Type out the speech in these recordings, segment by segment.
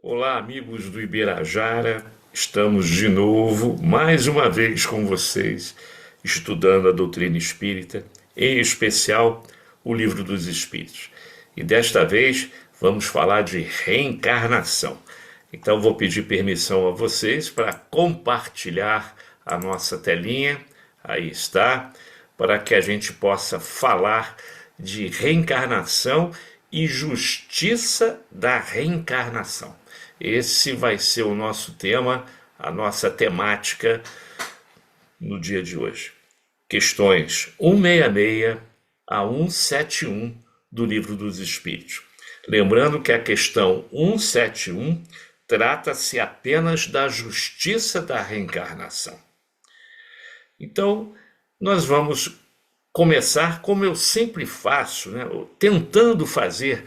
Olá, amigos do Ibirajara. Estamos de novo, mais uma vez com vocês, estudando a doutrina espírita, em especial o Livro dos Espíritos. E desta vez vamos falar de reencarnação. Então vou pedir permissão a vocês para compartilhar a nossa telinha, aí está, para que a gente possa falar de reencarnação e justiça da reencarnação. Esse vai ser o nosso tema, a nossa temática no dia de hoje. Questões 166 a 171 do Livro dos Espíritos. Lembrando que a questão 171 trata-se apenas da justiça da reencarnação. Então, nós vamos começar como eu sempre faço, né? Tentando fazer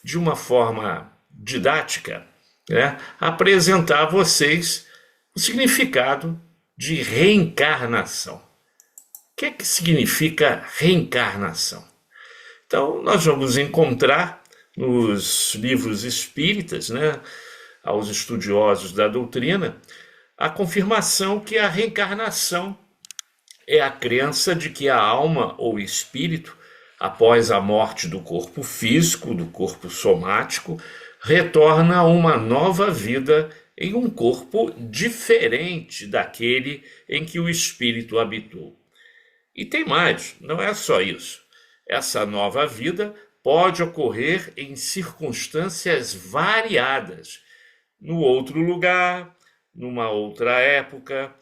de uma forma didática, né? Apresentar a vocês o significado de reencarnação. O que é que significa reencarnação? Então, nós vamos encontrar nos livros espíritas, né, aos estudiosos da doutrina, a confirmação que a reencarnação é a crença de que a alma ou espírito, após a morte do corpo físico, do corpo somático, retorna a uma nova vida em um corpo diferente daquele em que o espírito habitou. E tem mais, não é só isso. Essa nova vida pode ocorrer em circunstâncias variadas, no outro lugar, numa outra época,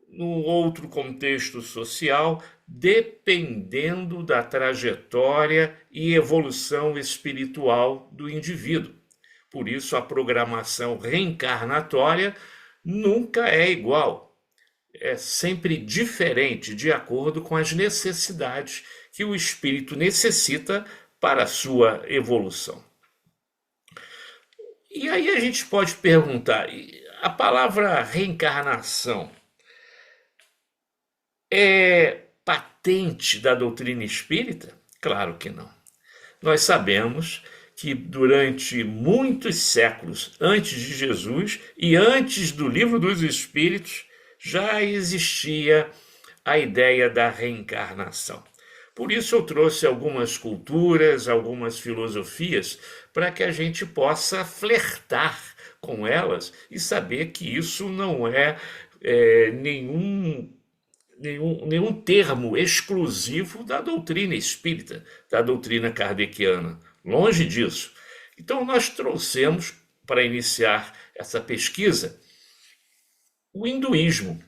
num outro contexto social, dependendo da trajetória e evolução espiritual do indivíduo. Por isso, a programação reencarnatória nunca é igual. É sempre diferente, de acordo com as necessidades que o espírito necessita para a sua evolução. E aí a gente pode perguntar, a palavra reencarnação é patente da doutrina espírita? Claro que não. Nós sabemos que durante muitos séculos antes de Jesus e antes do Livro dos Espíritos já existia a ideia da reencarnação. Por isso eu trouxe algumas culturas, algumas filosofias, para que a gente possa flertar com elas e saber que isso não é, nenhum termo exclusivo da doutrina espírita, da doutrina kardeciana. Longe disso. Então, nós trouxemos, para iniciar essa pesquisa, o hinduísmo.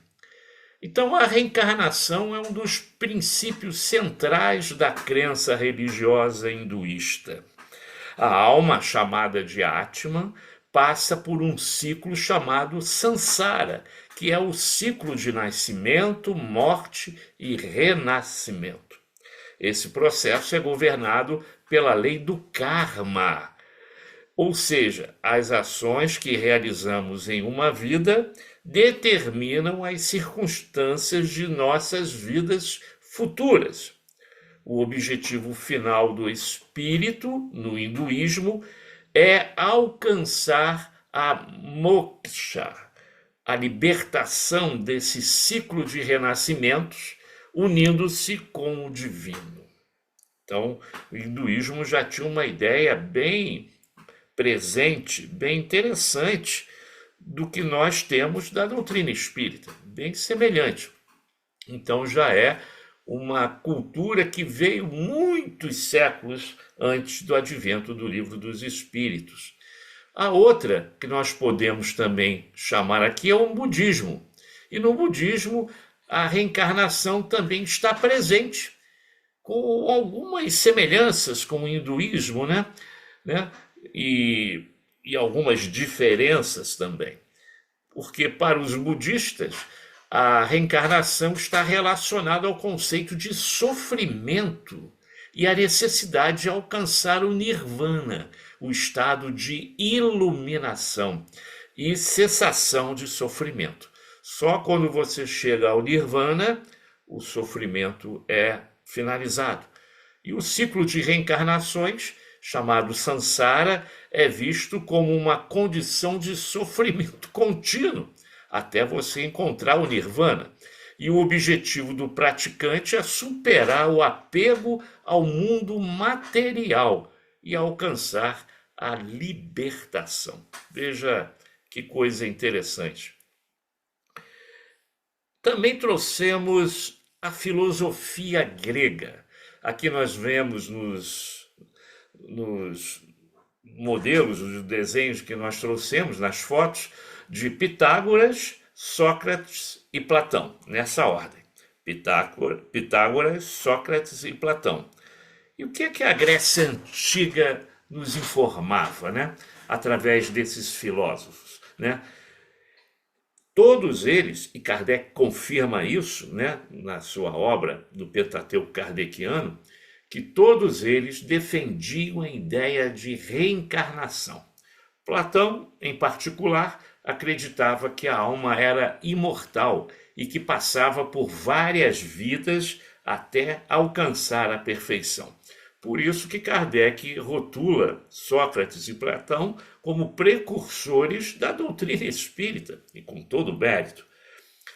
Então, a reencarnação é um dos princípios centrais da crença religiosa hinduísta. A alma, chamada de Atman, passa por um ciclo chamado Sansara, que é o ciclo de nascimento, morte e renascimento. Esse processo é governado pela lei do karma, ou seja, as ações que realizamos em uma vida determinam as circunstâncias de nossas vidas futuras. O objetivo final do espírito, no hinduísmo, é alcançar a moksha, a libertação desse ciclo de renascimentos, unindo-se com o divino. Então, o hinduísmo já tinha uma ideia bem presente, bem interessante do que nós temos da doutrina espírita, bem semelhante. Então, já é uma cultura que veio muitos séculos antes do advento do Livro dos Espíritos. A outra que nós podemos também chamar aqui é o budismo. E no budismo, a reencarnação também está presente, com algumas semelhanças com o hinduísmo, né? E algumas diferenças também. Porque para os budistas, a reencarnação está relacionada ao conceito de sofrimento e a necessidade de alcançar o nirvana, o estado de iluminação e cessação de sofrimento. Só quando você chega ao nirvana, o sofrimento é finalizado. E o ciclo de reencarnações chamado samsara, é visto como uma condição de sofrimento contínuo até você encontrar o nirvana. E o objetivo do praticante é superar o apego ao mundo material e alcançar a libertação. Veja que coisa interessante. Também trouxemos a filosofia grega. Aqui nós vemos nos modelos, os desenhos que nós trouxemos, nas fotos, de Pitágoras, Sócrates e Platão, nessa ordem. Pitágoras, Sócrates e Platão. E o que é que a Grécia Antiga nos informava, né? Através desses filósofos, né? Todos eles, e Kardec confirma isso, né, na sua obra do Pentateuco Kardeciano, que todos eles defendiam a ideia de reencarnação. Platão, em particular, acreditava que a alma era imortal e que passava por várias vidas até alcançar a perfeição. Por isso que Kardec rotula Sócrates e Platão como precursores da doutrina espírita, e com todo o mérito.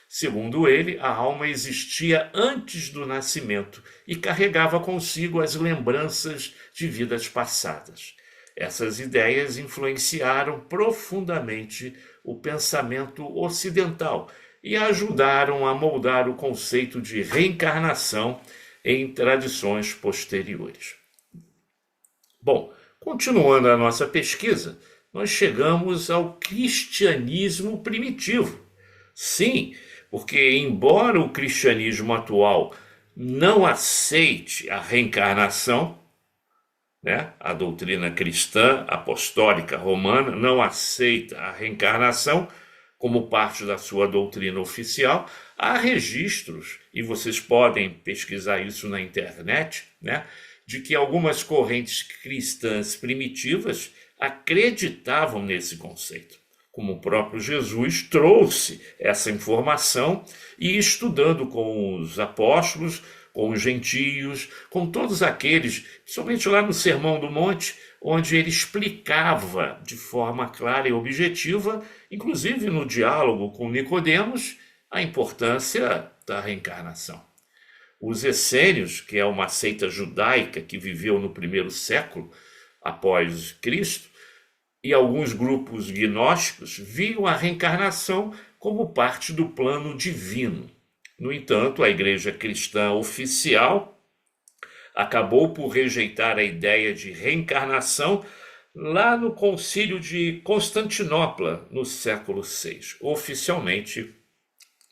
Segundo ele, a alma existia antes do nascimento e carregava consigo as lembranças de vidas passadas. Essas ideias influenciaram profundamente o pensamento ocidental e ajudaram a moldar o conceito de reencarnação em tradições posteriores. Bom, continuando a nossa pesquisa, nós chegamos ao cristianismo primitivo. Sim, porque embora o cristianismo atual não aceite a reencarnação, né, a doutrina cristã apostólica romana não aceita a reencarnação como parte da sua doutrina oficial, há registros, e vocês podem pesquisar isso na internet, né, de que algumas correntes cristãs primitivas acreditavam nesse conceito. Como o próprio Jesus trouxe essa informação e estudando com os apóstolos, com os gentios, com todos aqueles, somente lá no Sermão do Monte, onde ele explicava de forma clara e objetiva, inclusive no diálogo com Nicodemos, a importância da reencarnação. Os essênios, que é uma seita judaica que viveu no primeiro século após Cristo, e alguns grupos gnósticos viam a reencarnação como parte do plano divino. No entanto, a Igreja Cristã oficial acabou por rejeitar a ideia de reencarnação lá no Concílio de Constantinopla, no século VI. Oficialmente,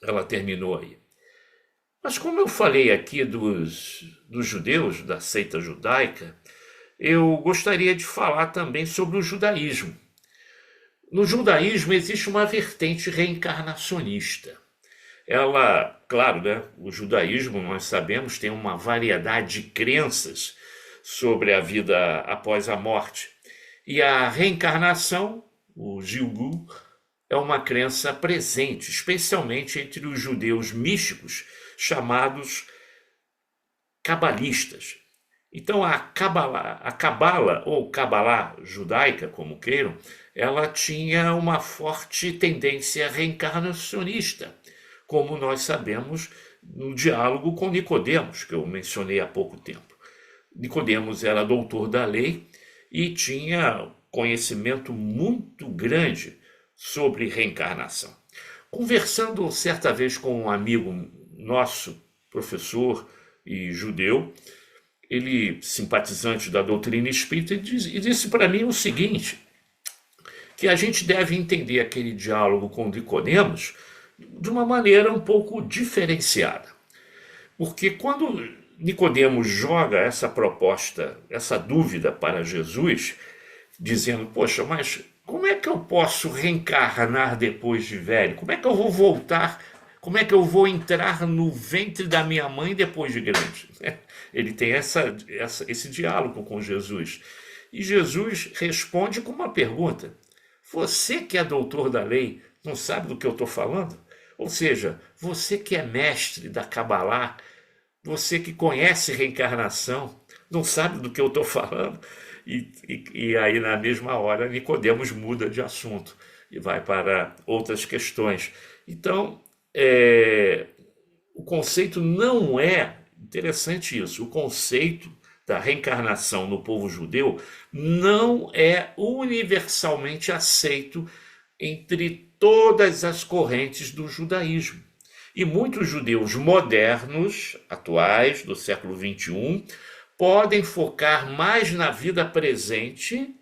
ela terminou aí. Mas como eu falei aqui dos judeus, da seita judaica, eu gostaria de falar também sobre o judaísmo. No judaísmo existe uma vertente reencarnacionista. Ela, claro, né, o judaísmo, nós sabemos, tem uma variedade de crenças sobre a vida após a morte. E a reencarnação, o Gilgul, é uma crença presente, especialmente entre os judeus místicos, chamados cabalistas. Então a cabala ou cabalá judaica, como queiram, ela tinha uma forte tendência reencarnacionista, como nós sabemos no diálogo com Nicodemos, que eu mencionei há pouco tempo. Nicodemos era doutor da lei e tinha conhecimento muito grande sobre reencarnação. Conversando certa vez com um amigo nosso, professor e judeu, ele, simpatizante da doutrina espírita, e disse para mim o seguinte, que a gente deve entender aquele diálogo com Nicodemos de uma maneira um pouco diferenciada. Porque quando Nicodemos joga essa proposta, essa dúvida para Jesus, dizendo, poxa, mas como é que eu posso reencarnar depois de velho? Como é que eu vou voltar? Como é que eu vou entrar no ventre da minha mãe depois de grande? Ele tem esse diálogo com Jesus. E Jesus responde com uma pergunta. Você que é doutor da lei, não sabe do que eu estou falando? Ou seja, você que é mestre da Cabalá, você que conhece reencarnação, não sabe do que eu estou falando? E aí, na mesma hora, Nicodemos muda de assunto e vai para outras questões. Então, o conceito não é, interessante isso, o conceito da reencarnação no povo judeu não é universalmente aceito entre todas as correntes do judaísmo. E muitos judeus modernos, atuais, do século XXI, podem focar mais na vida presente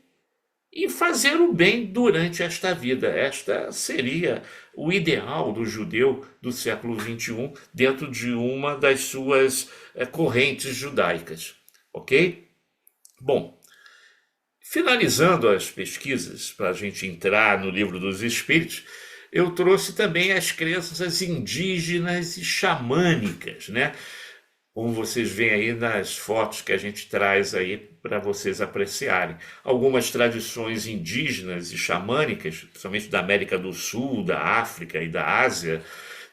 e fazer o bem durante esta vida. Esta seria o ideal do judeu do século XXI dentro de uma das suas correntes judaicas. Ok? Bom, finalizando as pesquisas, para a gente entrar no Livro dos Espíritos, eu trouxe também as crenças indígenas e xamânicas, né? Como vocês veem aí nas fotos que a gente traz aí para vocês apreciarem. Algumas tradições indígenas e xamânicas, principalmente da América do Sul, da África e da Ásia,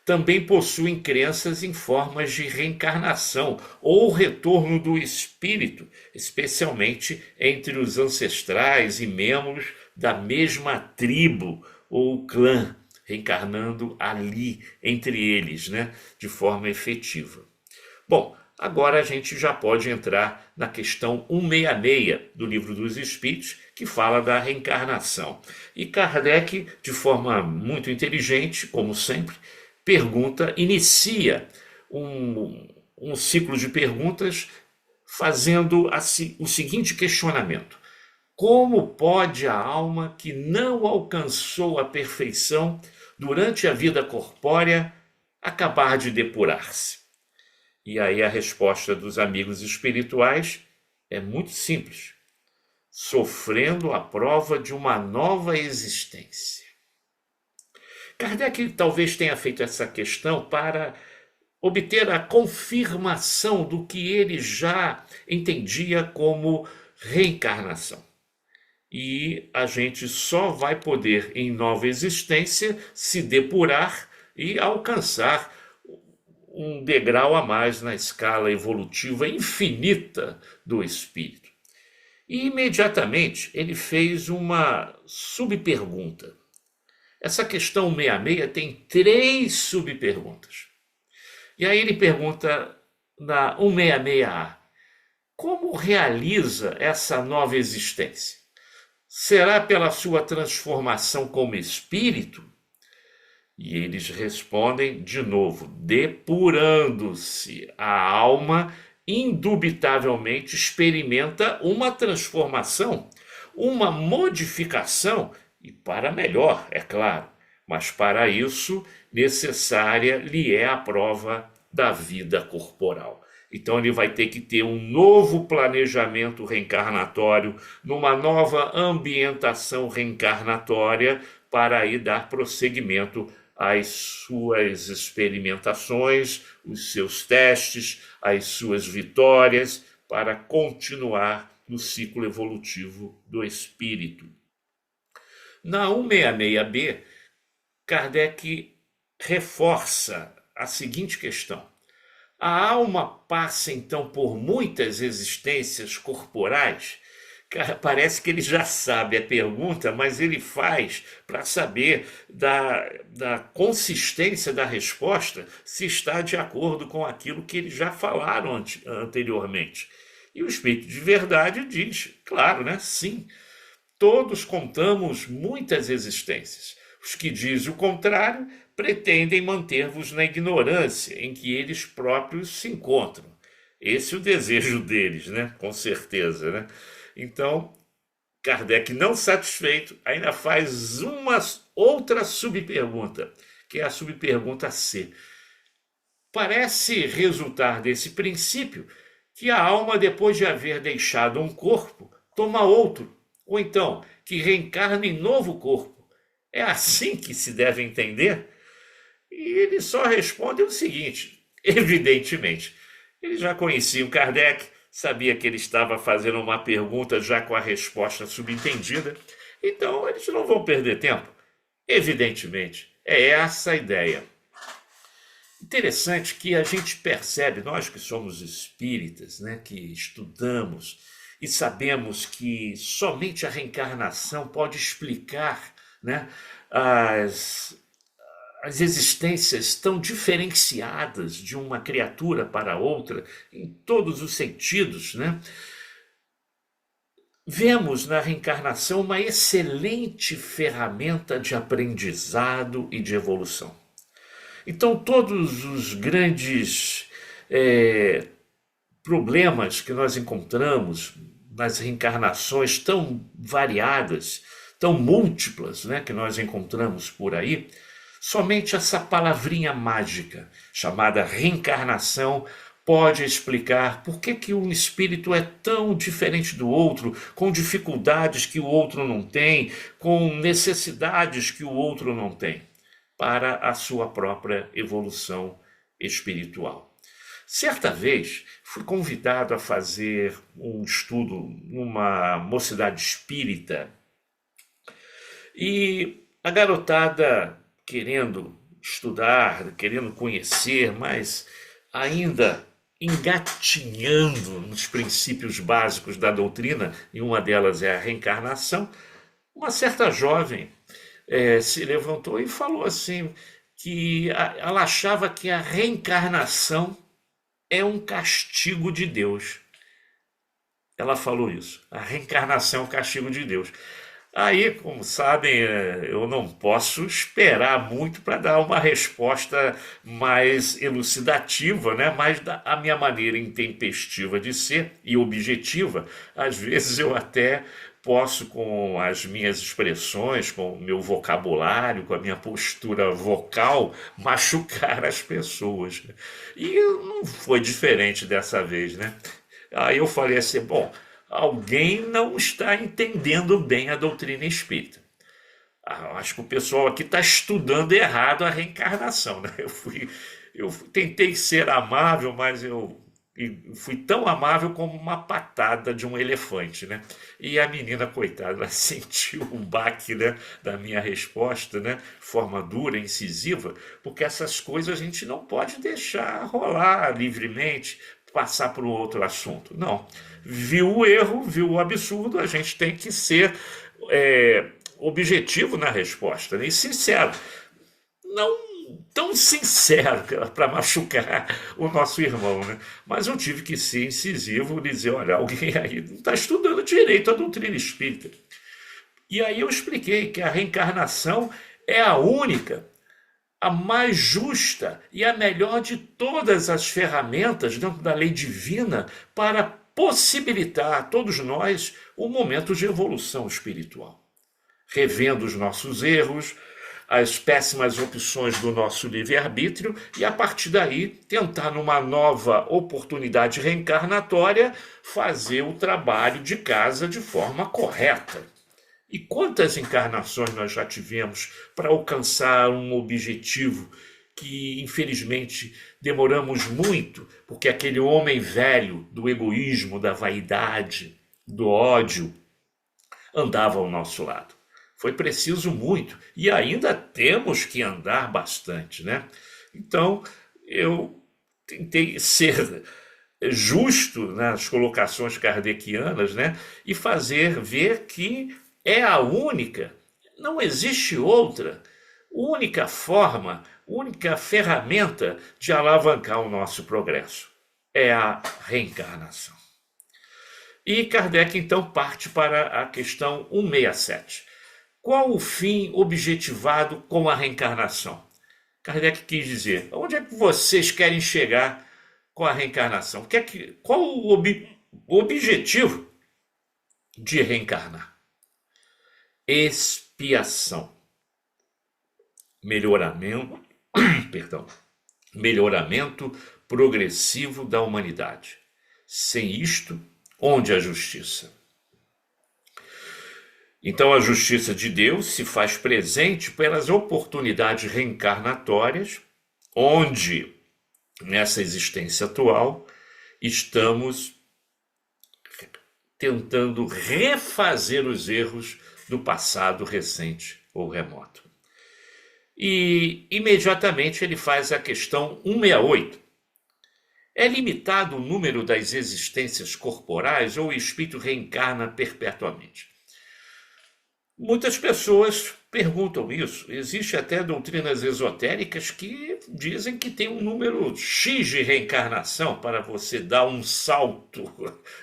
também possuem crenças em formas de reencarnação ou retorno do espírito, especialmente entre os ancestrais e membros da mesma tribo ou clã, reencarnando ali entre eles, né, de forma efetiva. Bom, agora a gente já pode entrar na questão 166 do Livro dos Espíritos, que fala da reencarnação. E Kardec, de forma muito inteligente, como sempre, inicia um ciclo de perguntas fazendo o seguinte questionamento: como pode a alma que não alcançou a perfeição durante a vida corpórea acabar de depurar-se? E aí a resposta dos amigos espirituais é muito simples: sofrendo a prova de uma nova existência. Kardec talvez tenha feito essa questão para obter a confirmação do que ele já entendia como reencarnação. E a gente só vai poder, em nova existência, se depurar e alcançar um degrau a mais na escala evolutiva infinita do espírito. E imediatamente ele fez uma subpergunta. Essa questão 66 tem 3 subperguntas. E aí ele pergunta na 166A: como realiza essa nova existência? Será pela sua transformação como espírito? E eles respondem de novo: depurando-se, a alma indubitavelmente experimenta uma transformação, uma modificação, e para melhor, é claro, mas para isso necessária lhe é a prova da vida corporal. Então ele vai ter que ter um novo planejamento reencarnatório, numa nova ambientação reencarnatória, para aí dar prosseguimento às suas experimentações, os seus testes, as suas vitórias, para continuar no ciclo evolutivo do espírito. Na 166B, Kardec reforça a seguinte questão: a alma passa então por muitas existências corporais? Parece que ele já sabe a pergunta, mas ele faz para saber da consistência da resposta, se está de acordo com aquilo que eles já falaram anteriormente. E o Espírito de Verdade diz, claro, né? Sim, todos contamos muitas existências. Os que dizem o contrário pretendem manter-vos na ignorância em que eles próprios se encontram. Esse é o desejo deles, né? Com certeza, né? Então, Kardec, não satisfeito, ainda faz uma outra subpergunta, que é a subpergunta C. Parece resultar desse princípio que a alma, depois de haver deixado um corpo, toma outro, ou então que reencarna em novo corpo. É assim que se deve entender? E ele só responde o seguinte: evidentemente, eles já conheciam Kardec, sabia que ele estava fazendo uma pergunta já com a resposta subentendida, então eles não vão perder tempo. Evidentemente, é essa a ideia. Interessante que a gente percebe, nós que somos espíritas, né, que estudamos e sabemos que somente a reencarnação pode explicar, né, as, as existências tão diferenciadas de uma criatura para outra, em todos os sentidos, né? Vemos na reencarnação uma excelente ferramenta de aprendizado e de evolução. Então, todos os grandes problemas que nós encontramos nas reencarnações tão variadas, tão múltiplas, né, que nós encontramos por aí, somente essa palavrinha mágica chamada reencarnação pode explicar por que que um espírito é tão diferente do outro, com dificuldades que o outro não tem, com necessidades que o outro não tem, para a sua própria evolução espiritual. Certa vez fui convidado a fazer um estudo numa mocidade espírita e a garotada querendo estudar, querendo conhecer, mas ainda engatinhando nos princípios básicos da doutrina, e uma delas é a reencarnação, uma certa jovem se levantou e falou assim que ela achava que a reencarnação é um castigo de Deus. Ela falou isso. A reencarnação é um castigo de Deus. Aí, como sabem, eu não posso esperar muito para dar uma resposta mais elucidativa, né? Mas a minha maneira intempestiva de ser e objetiva, às vezes eu até posso, com as minhas expressões, com o meu vocabulário, com a minha postura vocal, machucar as pessoas. E não foi diferente dessa vez, né? Aí eu falei assim, bom, alguém não está entendendo bem a doutrina espírita. Acho que o pessoal aqui está estudando errado a reencarnação, né? Eu tentei ser amável, mas eu fui tão amável como uma patada de um elefante, né? E a menina, coitada, ela sentiu um baque, né, da minha resposta, né? Forma dura, incisiva, porque essas coisas a gente não pode deixar rolar livremente, passar para o outro assunto. Não. Viu o erro, viu o absurdo, a gente tem que ser objetivo na resposta, né? E sincero. Não tão sincero para machucar o nosso irmão, né? Mas eu tive que ser incisivo e dizer, olha, alguém aí não está estudando direito a doutrina espírita. E aí eu expliquei que a reencarnação é a única, a mais justa e a melhor de todas as ferramentas dentro da lei divina para possibilitar a todos nós um momento de evolução espiritual. Revendo os nossos erros, as péssimas opções do nosso livre-arbítrio e, a partir daí, tentar, numa nova oportunidade reencarnatória, fazer o trabalho de casa de forma correta. E quantas encarnações nós já tivemos para alcançar um objetivo que, infelizmente, demoramos muito, porque aquele homem velho do egoísmo, da vaidade, do ódio, andava ao nosso lado. Foi preciso muito e ainda temos que andar bastante, né? Então, eu tentei ser justo nas colocações kardecianas, né? E fazer ver que é a única, não existe outra, única forma, única ferramenta de alavancar o nosso progresso. É a reencarnação. E Kardec, então, parte para a questão 167. Qual o fim objetivado com a reencarnação? Kardec quis dizer, onde é que vocês querem chegar com a reencarnação? Qual o objetivo de reencarnar? Expiação, melhoramento, melhoramento progressivo da humanidade. Sem isto, onde a justiça? Então a justiça de Deus se faz presente pelas oportunidades reencarnatórias, onde, nessa existência atual, estamos tentando refazer os erros do passado recente ou remoto. E imediatamente ele faz a questão 168, É limitado o número das existências corporais ou o espírito reencarna perpetuamente? Muitas pessoas perguntam isso. Existe até doutrinas esotéricas que dizem que tem um número X de reencarnação para você dar um salto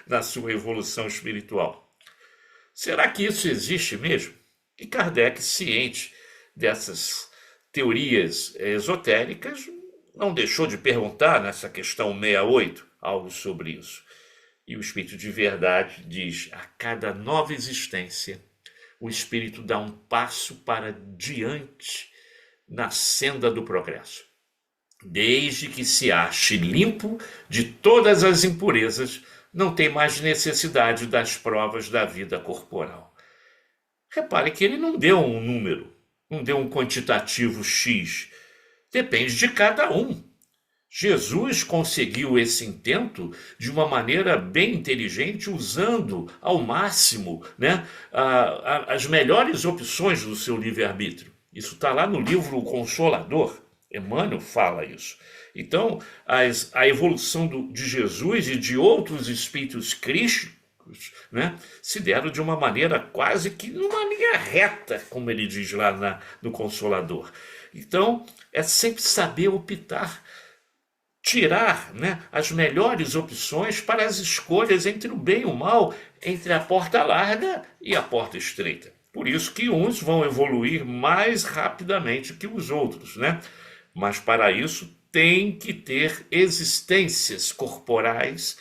na sua evolução espiritual. Será que isso existe mesmo? E Kardec, ciente dessas teorias esotéricas, não deixou de perguntar nessa questão 68 algo sobre isso. E o Espírito de Verdade diz: a cada nova existência, o espírito dá um passo para diante na senda do progresso, desde que se ache limpo de todas as impurezas, não tem mais necessidade das provas da vida corporal. Repare que ele não deu um número, não deu um quantitativo X. Depende de cada um. Jesus conseguiu esse intento de uma maneira bem inteligente, usando ao máximo, né, as melhores opções do seu livre-arbítrio. Isso está lá no livro O Consolador. Emmanuel fala isso. Então, a evolução de Jesus e de outros espíritos crísticos, né, se deram de uma maneira quase que numa linha reta, como ele diz lá no Consolador. Então, é sempre saber optar, tirar, né, as melhores opções para as escolhas entre o bem e o mal, entre a porta larga e a porta estreita. Por isso que uns vão evoluir mais rapidamente que os outros, né? Mas para isso tem que ter existências corporais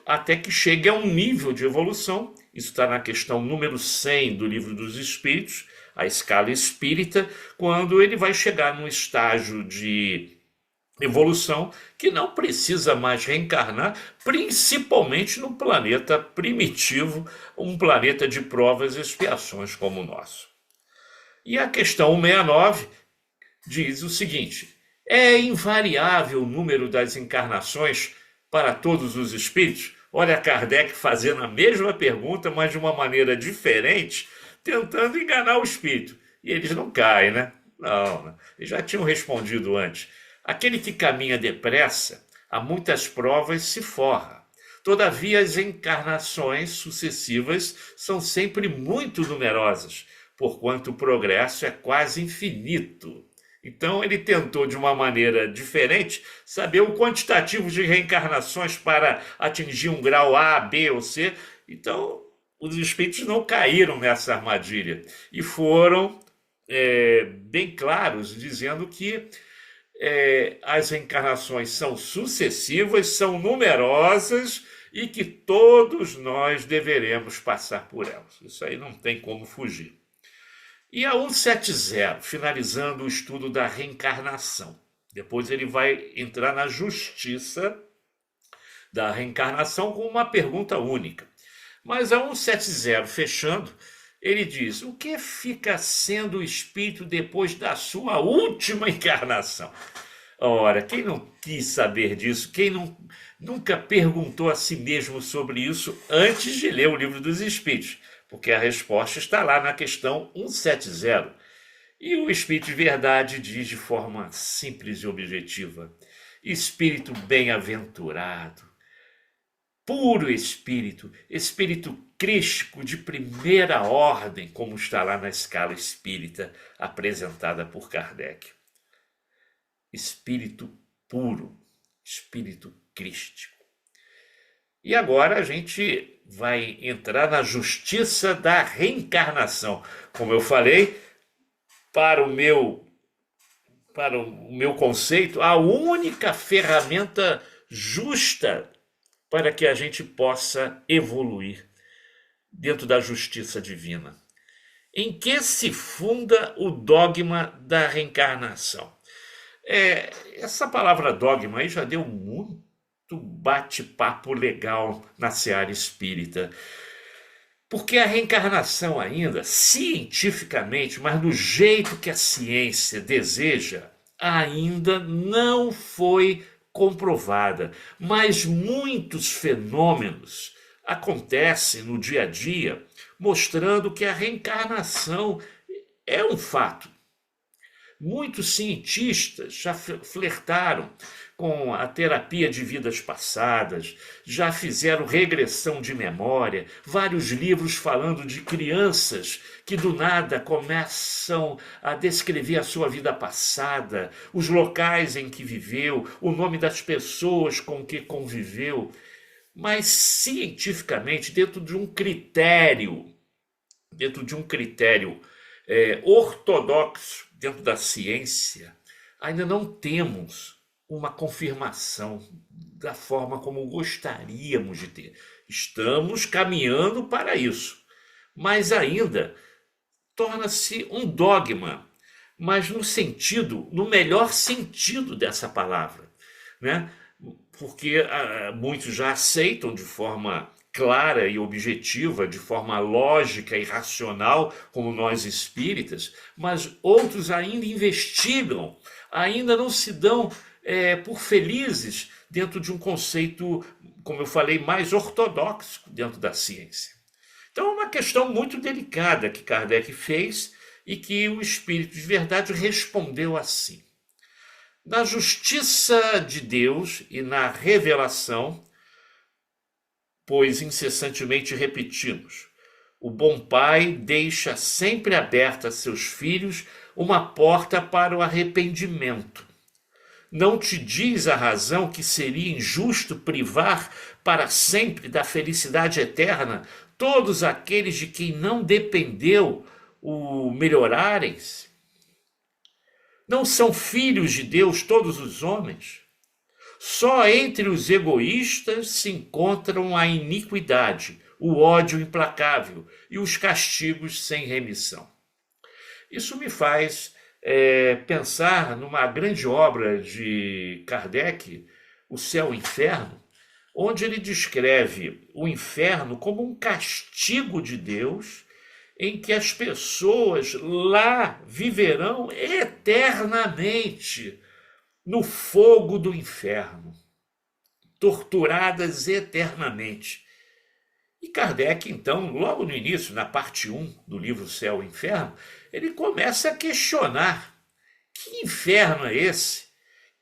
até que chegue a um nível de evolução. Isso está na questão número 100 do Livro dos Espíritos, a escala espírita, quando ele vai chegar num estágio de evolução que não precisa mais reencarnar, principalmente no planeta primitivo, um planeta de provas e expiações como o nosso. E a questão 169 diz o seguinte: é invariável o número das encarnações para todos os espíritos? Olha Kardec fazendo a mesma pergunta, mas de uma maneira diferente, tentando enganar o espírito. E eles não caem, né? Não, eles já tinham respondido antes. Aquele que caminha depressa, a muitas provas se forra. Todavia, as encarnações sucessivas são sempre muito numerosas, porquanto o progresso é quase infinito. Então, ele tentou, de uma maneira diferente, saber o quantitativo de reencarnações para atingir um grau A, B ou C. Então, os espíritos não caíram nessa armadilha e foram bem claros, dizendo que as reencarnações são sucessivas, são numerosas e que todos nós deveremos passar por elas. Isso aí não tem como fugir. E a 170, finalizando o estudo da reencarnação. Depois ele vai entrar na justiça da reencarnação com uma pergunta única. Mas a 170, fechando, ele diz: o que fica sendo o espírito depois da sua última encarnação? Ora, quem não quis saber disso, quem nunca perguntou a si mesmo sobre isso antes de ler o Livro dos Espíritos? Porque a resposta está lá na questão 170. E o Espírito de Verdade diz de forma simples e objetiva: espírito bem-aventurado, puro espírito, espírito crístico de primeira ordem, como está lá na escala espírita apresentada por Kardec. Espírito puro, espírito crístico. E agora a gente vai entrar na justiça da reencarnação. Como eu falei, para o meu conceito, a única ferramenta justa para que a gente possa evoluir dentro da justiça divina. Em que se funda o dogma da reencarnação? Essa palavra dogma aí já deu muito bate-papo legal na seara espírita. Porque a reencarnação ainda, cientificamente, mas do jeito que a ciência deseja, ainda não foi comprovada. Mas muitos fenômenos acontecem no dia a dia, mostrando que a reencarnação é um fato. Muitos cientistas já flertaram com a terapia de vidas passadas, já fizeram regressão de memória, vários livros falando de crianças que do nada começam a descrever a sua vida passada, os locais em que viveu, o nome das pessoas com que conviveu, mas cientificamente, dentro de um critério ortodoxo, dentro da ciência, ainda não temos uma confirmação da forma como gostaríamos de ter. Estamos caminhando para isso, mas ainda torna-se um dogma, mas no melhor sentido dessa palavra, né? Porque muitos já aceitam de forma clara e objetiva, de forma lógica e racional, como nós espíritas, mas outros ainda investigam, ainda não se dão por felizes dentro de um conceito, como eu falei, mais ortodoxo dentro da ciência. Então é uma questão muito delicada que Kardec fez e que o Espírito de Verdade respondeu assim. Na justiça de Deus e na revelação, pois incessantemente repetimos, o bom pai deixa sempre aberta a seus filhos uma porta para o arrependimento. Não te diz a razão que seria injusto privar para sempre da felicidade eterna todos aqueles de quem não dependeu o melhorarem-se? Não são filhos de Deus todos os homens? Só entre os egoístas se encontram a iniquidade, o ódio implacável e os castigos sem remissão. Isso me faz pensar numa grande obra de Kardec, O Céu e o Inferno, onde ele descreve o inferno como um castigo de Deus em que as pessoas lá viverão eternamente no fogo do inferno, torturadas eternamente. E Kardec, então, logo no início, na parte 1 do livro Céu e Inferno, ele começa a questionar: que inferno é esse?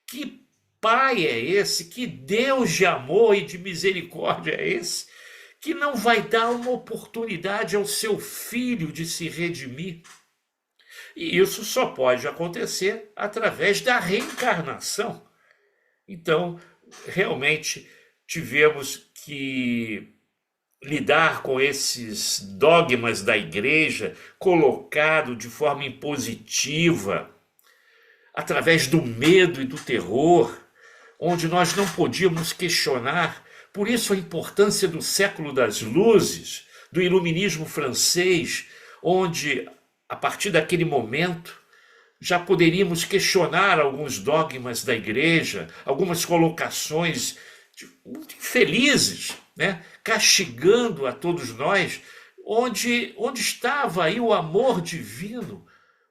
Que pai é esse? Que Deus de amor e de misericórdia é esse? Que não vai dar uma oportunidade ao seu filho de se redimir? E isso só pode acontecer através da reencarnação. Então, realmente, tivemos que lidar com esses dogmas da igreja colocado de forma impositiva, através do medo e do terror, onde nós não podíamos questionar. Por isso a importância do século das luzes, do iluminismo francês, onde, a partir daquele momento, já poderíamos questionar alguns dogmas da igreja, algumas colocações muito infelizes, né? Castigando a todos nós, onde estava aí o amor divino,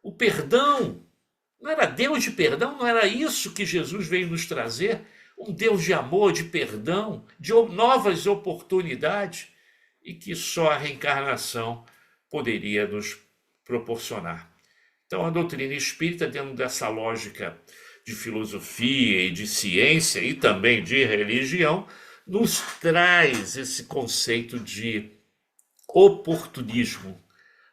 o perdão. Não era Deus de perdão? Não era isso que Jesus veio nos trazer? Um Deus de amor, de perdão, de novas oportunidades, e que só a reencarnação poderia nos proporcionar. Então, a doutrina espírita, dentro dessa lógica de filosofia e de ciência e também de religião, nos traz esse conceito de oportunismo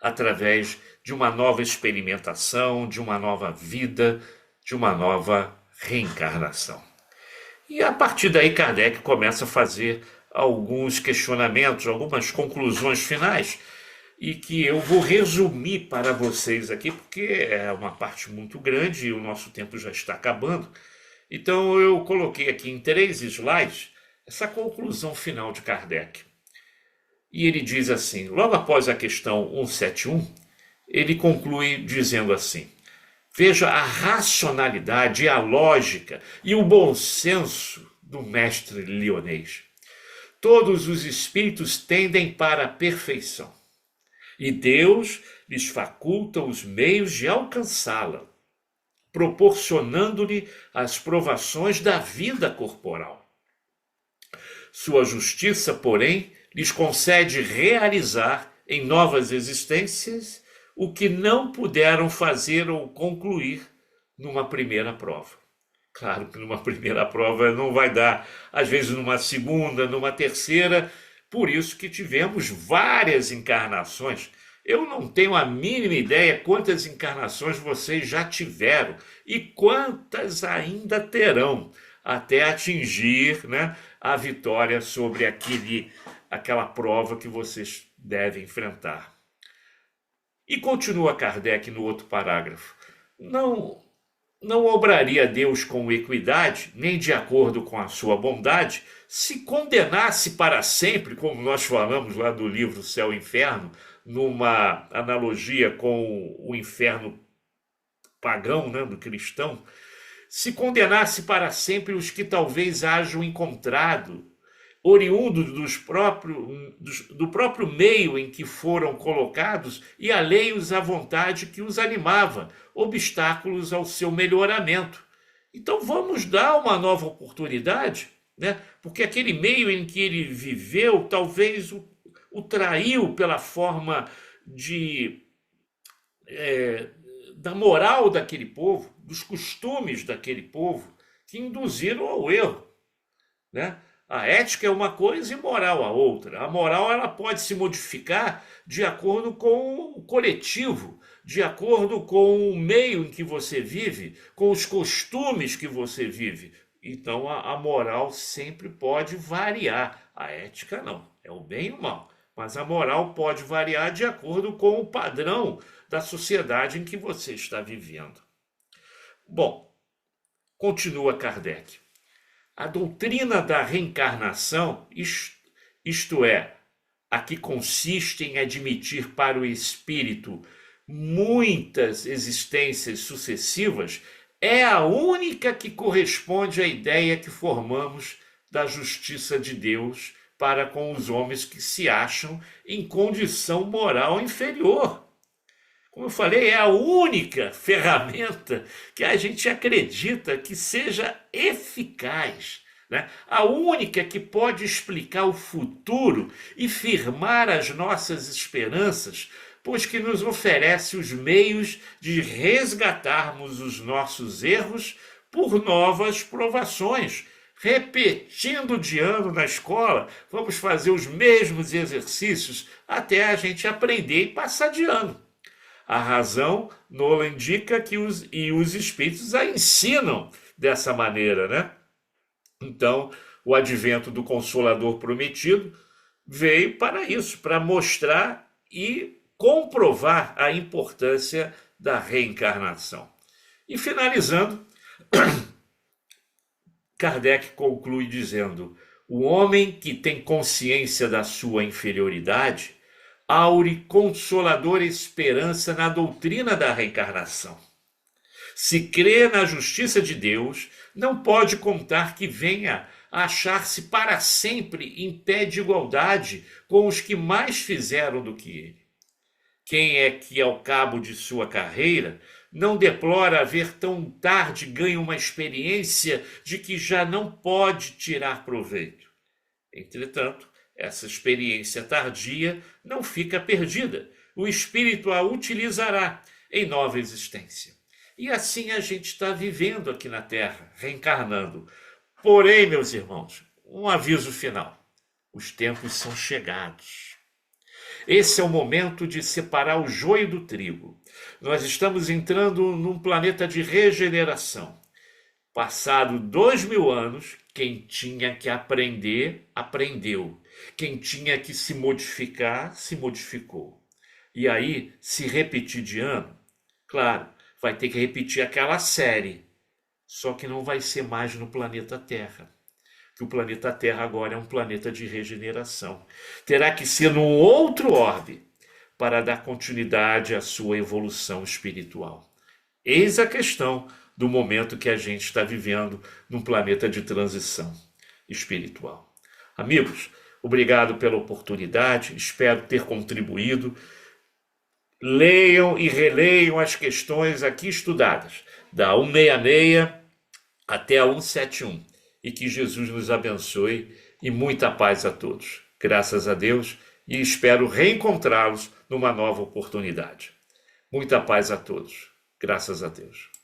através de uma nova experimentação, de uma nova vida, de uma nova reencarnação. E a partir daí Kardec começa a fazer alguns questionamentos, algumas conclusões finais, e que eu vou resumir para vocês aqui, porque é uma parte muito grande e o nosso tempo já está acabando. Então eu coloquei aqui em 3 slides essa conclusão final de Kardec. E ele diz assim, logo após a questão 171, ele conclui dizendo assim: veja a racionalidade, a lógica e o bom senso do mestre lionês. Todos os espíritos tendem para a perfeição, e Deus lhes faculta os meios de alcançá-la, proporcionando-lhe as provações da vida corporal. Sua justiça, porém, lhes concede realizar em novas existências o que não puderam fazer ou concluir numa primeira prova. Claro que numa primeira prova não vai dar, às vezes numa segunda, numa terceira, por isso que tivemos várias encarnações. Eu não tenho a mínima ideia quantas encarnações vocês já tiveram e quantas ainda terão até atingir, né, a vitória sobre aquela prova que vocês devem enfrentar. E continua Kardec no outro parágrafo. Não, não obraria Deus com equidade, nem de acordo com a sua bondade, se condenasse para sempre, como nós falamos lá do livro Céu e Inferno, numa analogia com o inferno pagão, né, do cristão, se condenasse para sempre os que talvez hajam encontrado, oriundos do próprio meio em que foram colocados e alheios à vontade que os animava, obstáculos ao seu melhoramento. Então vamos dar uma nova oportunidade, né? Porque aquele meio em que ele viveu talvez o traiu pela forma de da moral daquele povo, dos costumes daquele povo, que induziram ao erro, né? A ética é uma coisa e moral a outra. A moral ela pode se modificar de acordo com o coletivo, de acordo com o meio em que você vive, com os costumes que você vive. Então a moral sempre pode variar. A ética não, é o bem e o mal. Mas a moral pode variar de acordo com o padrão da sociedade em que você está vivendo. Bom, continua Kardec. A doutrina da reencarnação, isto é, a que consiste em admitir para o espírito muitas existências sucessivas, é a única que corresponde à ideia que formamos da justiça de Deus para com os homens que se acham em condição moral inferior. Como eu falei, é a única ferramenta que a gente acredita que seja eficaz, né? A única que pode explicar o futuro e firmar as nossas esperanças, pois que nos oferece os meios de resgatarmos os nossos erros por novas provações. Repetindo de ano na escola, vamos fazer os mesmos exercícios até a gente aprender e passar de ano. A razão nos indica que os espíritos a ensinam dessa maneira, né? Então, o advento do Consolador prometido veio para isso, para mostrar e comprovar a importância da reencarnação. E finalizando, Kardec conclui dizendo: o homem que tem consciência da sua inferioridade aure consoladora esperança na doutrina da reencarnação. Se crê na justiça de Deus, não pode contar que venha a achar-se para sempre em pé de igualdade com os que mais fizeram do que ele. Quem é que, ao cabo de sua carreira, não deplora haver tão tarde ganho uma experiência de que já não pode tirar proveito? Entretanto, essa experiência tardia não fica perdida. O espírito a utilizará em nova existência. E assim a gente está vivendo aqui na Terra, reencarnando. Porém, meus irmãos, um aviso final. Os tempos são chegados. Esse é o momento de separar o joio do trigo. Nós estamos entrando num planeta de regeneração. Passado 2000 anos, quem tinha que aprender, aprendeu. Quem tinha que se modificar, se modificou. E aí, se repetir de ano, claro, vai ter que repetir aquela série. Só que não vai ser mais no planeta Terra. Que o planeta Terra agora é um planeta de regeneração. Terá que ser num outro orbe para dar continuidade à sua evolução espiritual. Eis a questão do momento que a gente está vivendo num planeta de transição espiritual. Amigos, obrigado pela oportunidade, espero ter contribuído. Leiam e releiam as questões aqui estudadas, da 166 até a 171, e que Jesus nos abençoe e muita paz a todos. Graças a Deus, e espero reencontrá-los numa nova oportunidade. Muita paz a todos. Graças a Deus.